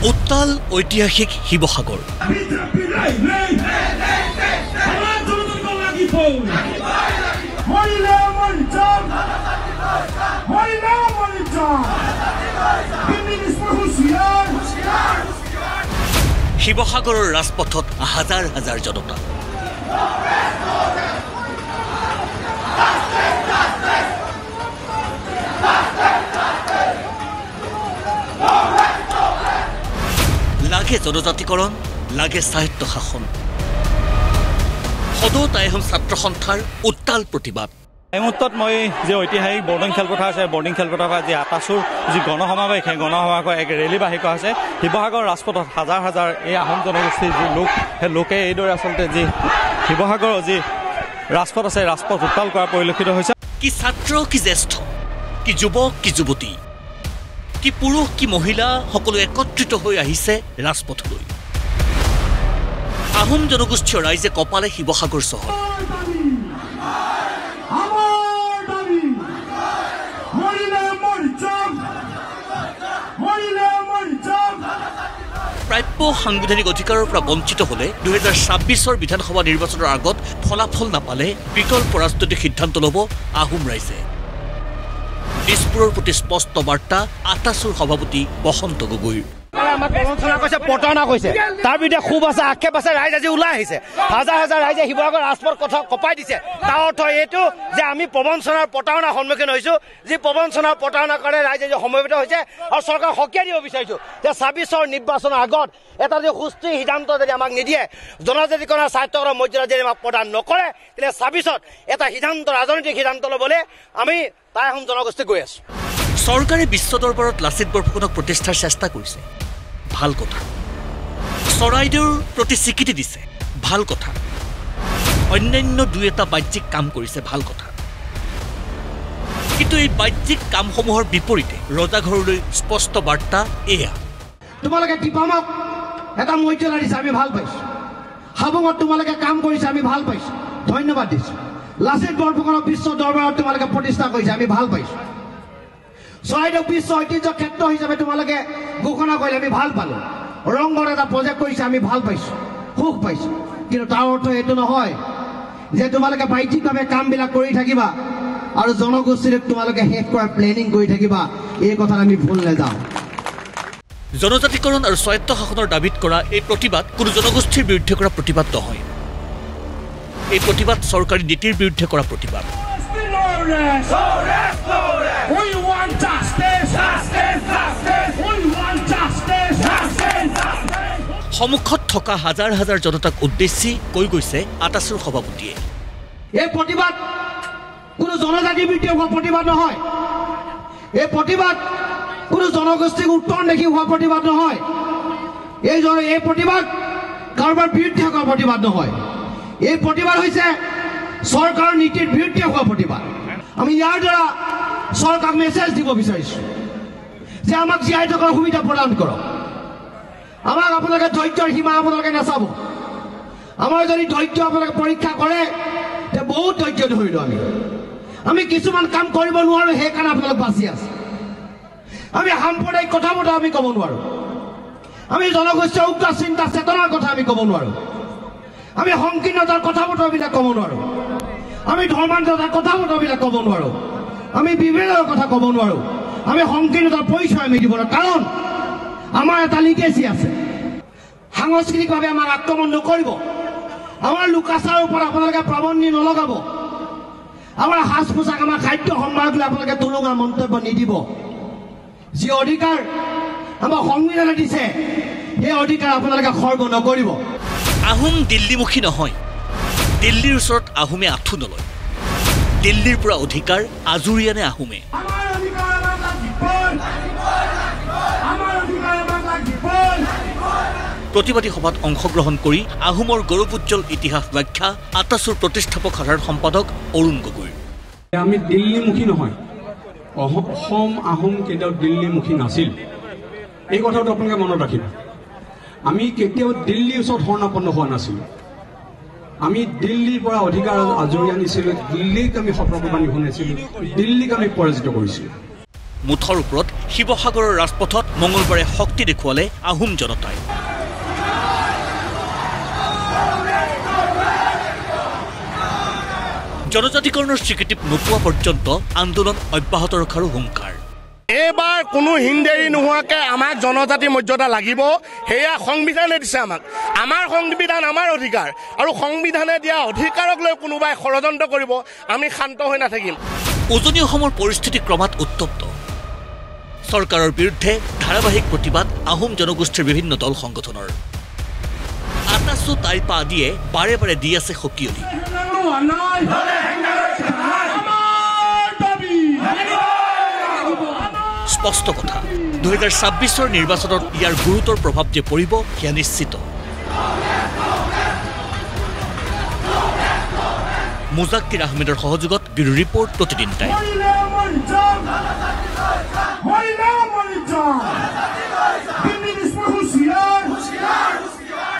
উত্তাল ঐতিহাসিক শিৱসাগৰ শিৱসাগৰৰ ৰাজপথত হাজাৰ হাজাৰ জনতা লাগে জনজাতিকৰণ লাগে সাহিত্য শাসন সদৌ তাই এখন ছাত্ৰ সন্থাৰ উত্তাল প্ৰতিবাদ এই মুহূৰ্তত মই যে ঐতিহাসিক বৰ্ডিং খেলপথাৰ আছে বৰ্ডিং খেলপথাৰ যি আটাচুৰ যি গণসমাৱেশ সেই গণসমাৱেশৰ এক ৰেলীবাহী কৰা হৈছে শিৱসাগৰ ৰাজপথত হাজাৰ হাজাৰ এই আহোম জনগোষ্ঠীৰ যি লোক সেই লোকে এইদৰে আচলতে যি শিৱসাগৰৰ যি ৰাজপথ আছে ৰাজপথ উত্তাল কৰা পৰিলক্ষিত হৈছে কি ছাত্ৰ কি জ্যেষ্ঠ কি যুৱক কি যুৱতী কি পুৰুষ কি মহিলা সকলো একত্ৰিত হৈ আহিছে ৰাজপথলৈ আহোম জনগোষ্ঠীয় ৰাইজে কপালে শিৱসাগৰ চহৰ প্ৰাপ্য সাংবিধানিক অধিকাৰৰ পৰা বঞ্চিত হলে 2026 বিধানসভা নিৰ্বাচনৰ আগত ফলাফল নাপালে বিকল্প ৰাজনৈতিক সিদ্ধান্ত ল'ব আহোম ৰাইজে দিছপুৰৰ প্ৰতি স্পষ্ট বাৰ্তা আটাচুৰ সভাপতি বসন্ত গগৈৰ পটনা কৈছে তাৰ বিৰুদ্ধে খুব আছে আক্ষেপ আছে ৰাইজ আজি ওলাই আহিছে হাজাৰ হাজাৰ ৰাইজে শিৱসাগৰ ৰাজপথ কথা কপাই দিছে তাৰ অৰ্থ এইটো যে আমি প্ৰবঞ্চনাৰ প্ৰতাৰণাৰ সন্মুখীন হৈছো যি প্ৰবঞ্চনাৰ প্ৰতাৰণাৰ কাৰণে ৰাইজে যে সমবেত হৈছে আৰু চৰকাৰ সকীয়াই দিব বিচাৰিছো যে 26ৰ নিৰ্বাচনৰ আগত এটা যদি সুস্থিৰ সিদ্ধান্ত যদি আমাক নিদিয়ে জনজাতিকৰণৰ স্বাৰ্থৰ মৰ্যাদা যদি আমাক প্ৰদান নকৰে তেতিয়াহ'লে 26ত এটা সিদ্ধান্ত ৰাজনৈতিক সিদ্ধান্ত ল'বলৈ আমি তাই আহোম জনগোষ্ঠী গৈ আছো চৰকাৰে বিশ্ব দৰবাৰত লাচিত বৰফুকনক প্ৰতিষ্ঠাৰ চেষ্টা কৰিছে ভাল কথা চৰাইদেউৰ প্ৰতি স্বীকৃতি দিছে ভাল কথা অন্যান্য দুই এটা বাহ্যিক কাম কৰিছে ভাল কথা কিন্তু এই বাহ্যিক কামসমূহৰ বিপৰীতে ৰজাঘৰলৈ স্পষ্ট বাৰ্তা এয়া তোমালোকে টিপামক এটা মৰ্যাদা দিছে আমি ভাল পাইছো হাবুঙত তোমালোকে কাম কৰিছে আমি ভাল পাইছো ধন্যবাদ দিছো লাচিত বৰফুকনক বিশ্ব দৰবাৰত তোমালোকে প্ৰতিষ্ঠা কৰিছে আমি ভাল পাইছো চৰাইদেউ বিশ্ব ঐতিহ্য ক্ষেত্ৰ হিচাপে তোমালোকে ঘোষণা কৰিলে আমি ভাল পালো ৰংঘৰ এটা প্ৰজেক্ট কৰিছে আমি ভাল পাইছো সুখ পাইছো কিন্তু তাৰ অৰ্থ এইটো নহয় যে তোমালোকে বাহ্যিকভাৱে কামবিলাক কৰি থাকিবা আৰু জনগোষ্ঠীক তোমালোকে শেষ কৰাৰ প্লেনিং কৰি থাকিবা এই কথাত আমি ভুল নাযাওঁ জনজাতিকৰণ আৰু স্বায়ত্ত শাসনৰ দাবীত কৰা এই প্ৰতিবাদ কোনো জনগোষ্ঠীৰ বিৰুদ্ধে কৰা প্ৰতিবাদ নহয় এই প্ৰতিবাদ চৰকাৰী নীতিৰ বিৰুদ্ধে কৰা প্ৰতিবাদ সন্মুখত থকা হাজাৰ হাজাৰ জনতাক উদ্দেশ্যি কৈ গৈছে আটাচুৰ সভাপতিয়ে এই প্ৰতিবাদ কোনো জনজাতিৰ বিৰুদ্ধে হোৱা প্ৰতিবাদ নহয় এই প্ৰতিবাদ কোনো জনগোষ্ঠীক উত্তৰ দেখি হোৱা প্ৰতিবাদ নহয় এই প্ৰতিবাদ কাৰোবাৰ বিৰুদ্ধে হোৱা প্ৰতিবাদ নহয় এই প্ৰতিবাদ হৈছে চৰকাৰৰ নীতিৰ বিৰুদ্ধে হোৱা প্ৰতিবাদ আমি ইয়াৰ দ্বাৰা চৰকাৰক মেছেজ দিব বিচাৰিছো যে আমাক জীয়াই থকাৰ সুবিধা প্ৰদান কৰক আমাক আপোনালোকে ধৈৰ্যৰ সীমা আপোনালোকে নাচাব আমাৰ যদি ধৈৰ্য আপোনালোকে পৰীক্ষা কৰে তে বহুত ধৈৰ্য ধৰিলো আমি কিছুমান কাম কৰিব নোৱাৰো সেইকাৰণে আপোনালোক বাচি আছে আমি সাম্প্ৰদায়িক কথা বতৰা আমি ক'ব নোৱাৰো আমি জনগোষ্ঠীয় উগ্ৰ চিন্তা চেতনাৰ কথা আমি ক'ব নোৱাৰো আমি সংকীৰ্ণতাৰ কথা বতৰাবিলাক ক'ব নোৱাৰো আমি ধৰ্মান্তৰতাৰ কথা বতৰাবিলাক ক'ব নোৱাৰো আমি বিভেদৰ কথা ক'ব নোৱাৰো আমি সংকীৰ্ণতাৰ পৰিচয় আমি দিব নোৱাৰো কাৰণ আমাৰ এটা লিগেচি আছে সাংস্কৃতিকভাৱে আমাক আক্ৰমণ নকৰিব আমাৰ লোকাচাৰৰ ওপৰত আপোনালোকে প্ৰাবল্য নলগাব আমাৰ সাজ পোছাক আমাৰ খাদ্য সম্ভাৰক লৈ আপোনালোকে তুলনা মন্তব্য নিদিব যি অধিকাৰ আমাৰ সংবিধানে দিছে সেই অধিকাৰ আপোনালোকে খৰ্ব নকৰিব আহোম দিল্লীমুখী নহয় দিল্লীৰ ওচৰত আহোমে আঁঠু নলয় দিল্লীৰ পৰা অধিকাৰ আজুৰি আনে আহোমে প্ৰতিবাদী সভাত অংশগ্ৰহণ কৰি আহোমৰ গৌৰৱোজ্জ্বল ইতিহাস ব্যাখ্যা আটাচুৰ প্ৰতিষ্ঠাপক সাধাৰণ সম্পাদক অৰুণ গগৈ আমি দিল্লীমুখী নহয় অসম আহোম কেতিয়াও দিল্লীমুখী নাছিল এই কথাটো আপোনালোকে মনত ৰাখিব আমি কেতিয়াও দিল্লীৰ ওচৰত শৰণাপন্ন হোৱা নাছিলোঁ আমি দিল্লীৰ পৰা অধিকাৰ আজৰি আনিছিলোঁ দিল্লীক আমি সতৰ্কবাণী শুনাইছিলোঁ দিল্লীক আমি পৰাজিত কৰিছিলোঁ মুঠৰ ওপৰত শিৱসাগৰৰ ৰাজপথত মঙলবাৰে শক্তি দেখুৱালে আহোম জনতাই। জনজাতিকৰণৰ স্বীকৃতি নোপোৱা পৰ্যন্ত আন্দোলন অব্যাহত ৰখাৰো হুংকাৰ। এইবাৰ কোনো হিন্দেৰি নোহোৱাকে আমাক জনজাতি মৰ্যাদা লাগিব, সেয়া সংবিধানে দিছে আমাক। আমাৰ সংবিধান আমাৰ অধিকাৰ, আৰু সংবিধানে দিয়া অধিকাৰক লৈ কোনোবাই ষড়যন্ত্ৰ কৰিব, আমি শান্ত হৈ নাথাকিম। উজনি অসমৰ পৰিস্থিতি ক্ৰমাৎ উত্তপ্ত। চৰকাৰৰ বিৰুদ্ধে ধাৰাবাহিক প্ৰতিবাদ আহোম জনগোষ্ঠীৰ বিভিন্ন দল সংগঠনৰ। আটাচু টাইপা আদিয়ে বাৰে বাৰে দি আছে সকিয়লি। স্পষ্ট কথা, 2026 নিৰ্বাচনত ইয়াৰ গুৰুতৰ প্ৰভাৱ যে পৰিব সেয়া নিশ্চিত। মুজাক্কিৰ আহমেদৰ সহযোগত ব্যুৰো ৰিপৰ্ট প্ৰতিদিন টাইম।